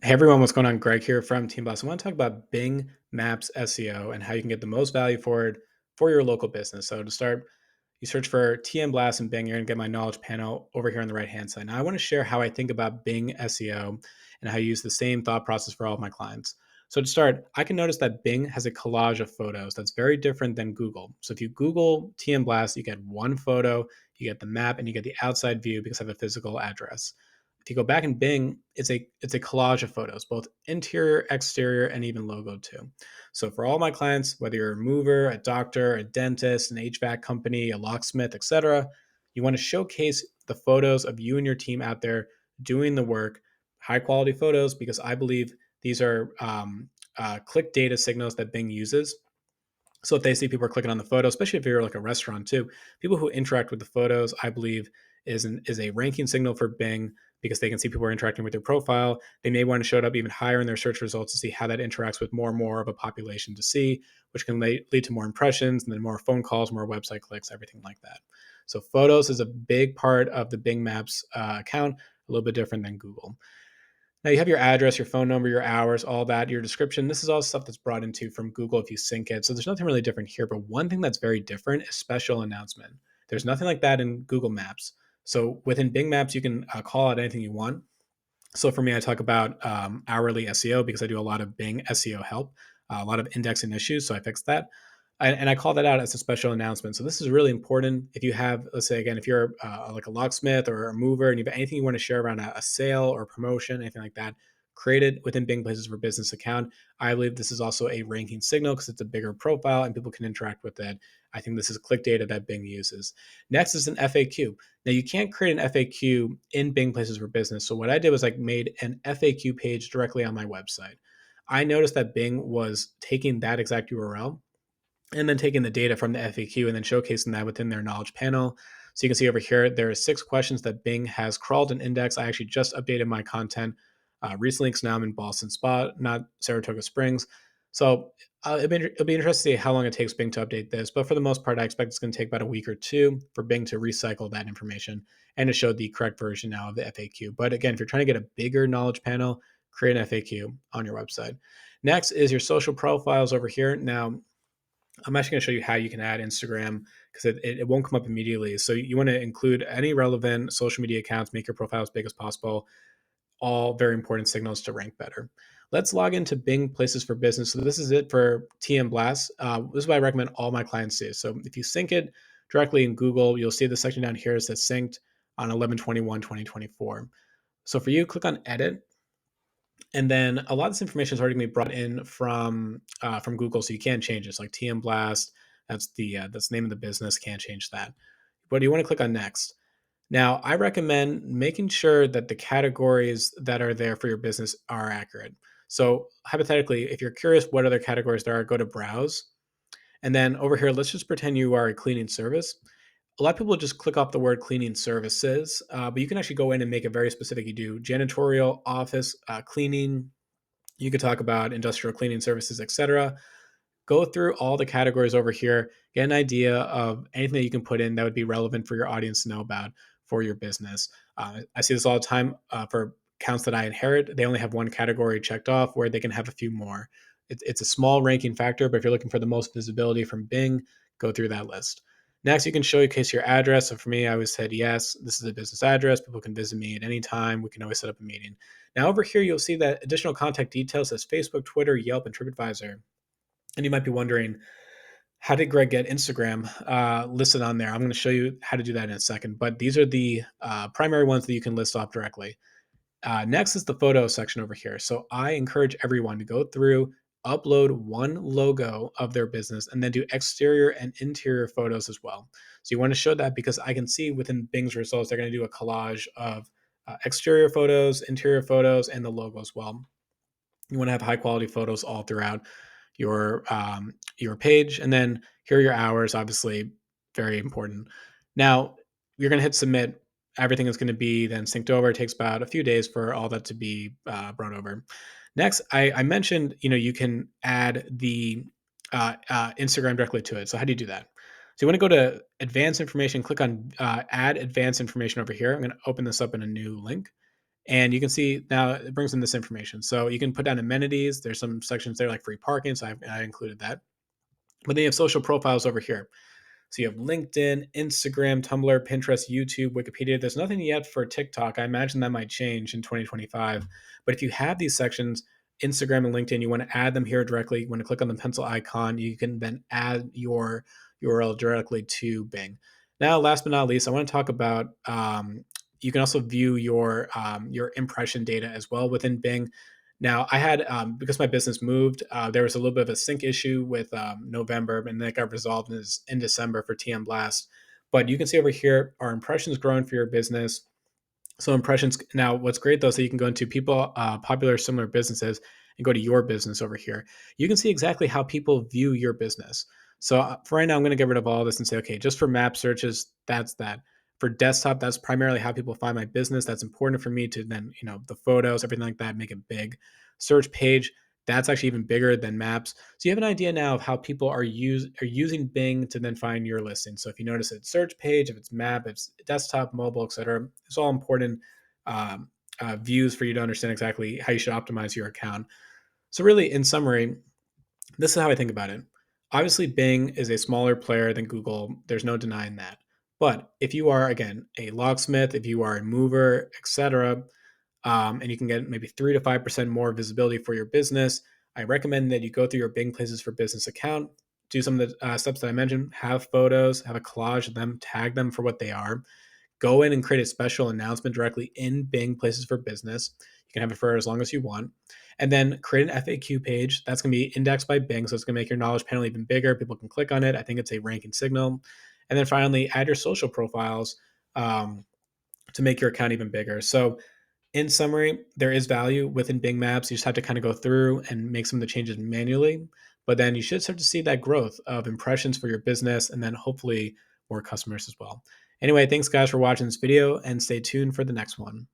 Hey everyone, what's going on? Greg here from Team Boss. I want to talk about Bing Maps SEO and how you can get the most value for it for your local business. So to start, you search for TM Blast in Bing. You're going to get my knowledge panel over here on the right hand side. Now I want to share how I think about Bing SEO and how I use the same thought process for all of my clients. So to start, I can notice that Bing has a collage of photos that's very different than Google. So if you Google TM Blast, you get one photo, you get the map, and you get the outside view because I have a physical address. If you go back in Bing, it's a collage of photos, both interior, exterior, and even logo too. So for all my clients, whether you're a mover, a doctor, a dentist, an HVAC company, a locksmith, etc., you want to showcase the photos of you and your team out there doing the work, high quality photos, because I believe these are click data signals that Bing uses. So if they see people are clicking on the photo, especially if you're like a restaurant too, people who interact with the photos, I believe, is a ranking signal for Bing because they can see people are interacting with their profile. They may want to show it up even higher in their search results to see how that interacts with more and more of a population to see, which can lead to more impressions and then more phone calls, more website clicks, everything like that. So photos is a big part of the Bing Maps account, a little bit different than Google. Now you have your address, your phone number, your hours, all that, your description. This is all stuff that's brought into from Google if you sync it. So there's nothing really different here. But one thing that's very different is special announcement. There's nothing like that in Google Maps. So within Bing Maps, you can call out anything you want. So for me, I talk about hourly SEO because I do a lot of Bing SEO help, a lot of indexing issues. So I fixed that. And I call that out as a special announcement. So this is really important. If you have, let's say again, if you're like a locksmith or a mover and you have anything you want to share around a sale or promotion, anything like that, create it within Bing Places for Business account. I believe this is also a ranking signal because it's a bigger profile and people can interact with it. I think this is click data that Bing uses. Next is an FAQ. Now you can't create an FAQ in Bing Places for Business. So what I did was like made an FAQ page directly on my website. I noticed that Bing was taking that exact URL and then taking the data from the FAQ and then showcasing that within their knowledge panel. So you can see over here, there are 6 questions that Bing has crawled and indexed. I actually just updated my content recently because now I'm in Boston Spa, not Saratoga Springs. So it'll be interesting to see how long it takes Bing to update this. But for the most part, I expect it's going to take about a week or two for Bing to recycle that information and to show the correct version now of the FAQ. But again, if you're trying to get a bigger knowledge panel, create an FAQ on your website. Next is your social profiles over here. Now, I'm actually going to show you how you can add Instagram because it won't come up immediately. So you want to include any relevant social media accounts, make your profile as big as possible, all very important signals to rank better. Let's log into Bing Places for Business. So this is it for TM Blast. This is what I recommend all my clients do. So if you sync it directly in Google, you'll see the section down here is that synced on 11/21/2024. So for you, click on Edit, and then a lot of this information is already going to be brought in from Google, so you can't change it. It's like TM Blast. That's the name of the business. Can't change that. But you want to click on Next. Now, I recommend making sure that the categories that are there for your business are accurate. So hypothetically, if you're curious what other categories there are, go to Browse, and then over here, let's just pretend you are a cleaning service. A lot of people just click off the word cleaning services, but you can actually go in and make it very specific. You do janitorial, office, cleaning. You could talk about industrial cleaning services, etc. Go through all the categories over here, get an idea of anything that you can put in that would be relevant for your audience to know about for your business. I see this all the time for accounts that I inherit. They only have one category checked off where they can have a few more. It's a small ranking factor, but if you're looking for the most visibility from Bing, go through that list. Next, you can showcase your address. So for me, I always said, yes, this is a business address. People can visit me at any time. We can always set up a meeting. Now over here, you'll see that additional contact details as Facebook, Twitter, Yelp, and TripAdvisor. And you might be wondering, how did Greg get Instagram listed on there? I'm going to show you how to do that in a second. But these are the primary ones that you can list off directly. Next is the photo section over here. So I encourage everyone to go through, upload one logo of their business, and then do exterior and interior photos as well. So you want to show that because I can see within Bing's results, they're going to do a collage of exterior photos, interior photos, and the logo as well. You want to have high quality photos all throughout your page, and then here are your hours. Obviously, very important. Now you're going to hit submit. Everything is going to be then synced over. It takes about a few days for all that to be brought over. Next, I mentioned you can add the Instagram directly to it. So how do you do that? So you want to go to advanced information, click on add advanced information over here. I'm going to open this up in a new link. And you can see now it brings in this information. So you can put down amenities. There's some sections there like free parking. So I included that. But then you have social profiles over here. So you have LinkedIn, Instagram, Tumblr, Pinterest, YouTube, Wikipedia. There's nothing yet for TikTok. I imagine that might change in 2025. But if you have these sections, Instagram and LinkedIn, you want to add them here directly. You want to click on the pencil icon. You can then add your URL directly to Bing. Now, last but not least, I want to talk about you can also view your impression data as well within Bing. Now, I had because my business moved, there was a little bit of a sync issue with November, and that got resolved in December for TM Blast. But you can see over here, our impressions growing for your business. So impressions now, what's great though, so you can go into people, popular similar businesses, and go to your business over here. You can see exactly how people view your business. So for right now, I'm going to get rid of all this and say, okay, just for map searches, that's that. For desktop, that's primarily how people find my business. That's important for me to then, the photos, everything like that, make it big. Search page, that's actually even bigger than maps. So you have an idea now of how people are using Bing to then find your listing. So if you notice it's search page, if it's map, if it's desktop, mobile, etc., it's all important um, views for you to understand exactly how you should optimize your account. So really, in summary, this is how I think about it. Obviously, Bing is a smaller player than Google. There's no denying that. But if you are, again, a locksmith, if you are a mover, etc., and you can get maybe 3 to 5% more visibility for your business, I recommend that you go through your Bing Places for Business account, do some of the steps that I mentioned, have photos, have a collage of them, tag them for what they are, go in and create a special announcement directly in Bing Places for Business. You can have it for as long as you want. And then create an FAQ page that's going to be indexed by Bing. So it's going to make your knowledge panel even bigger. People can click on it. I think it's a ranking signal. And then finally, add your social profiles to make your account even bigger. So in summary, there is value within Bing Maps. You just have to kind of go through and make some of the changes manually. But then you should start to see that growth of impressions for your business and then hopefully more customers as well. Anyway, thanks guys for watching this video and stay tuned for the next one.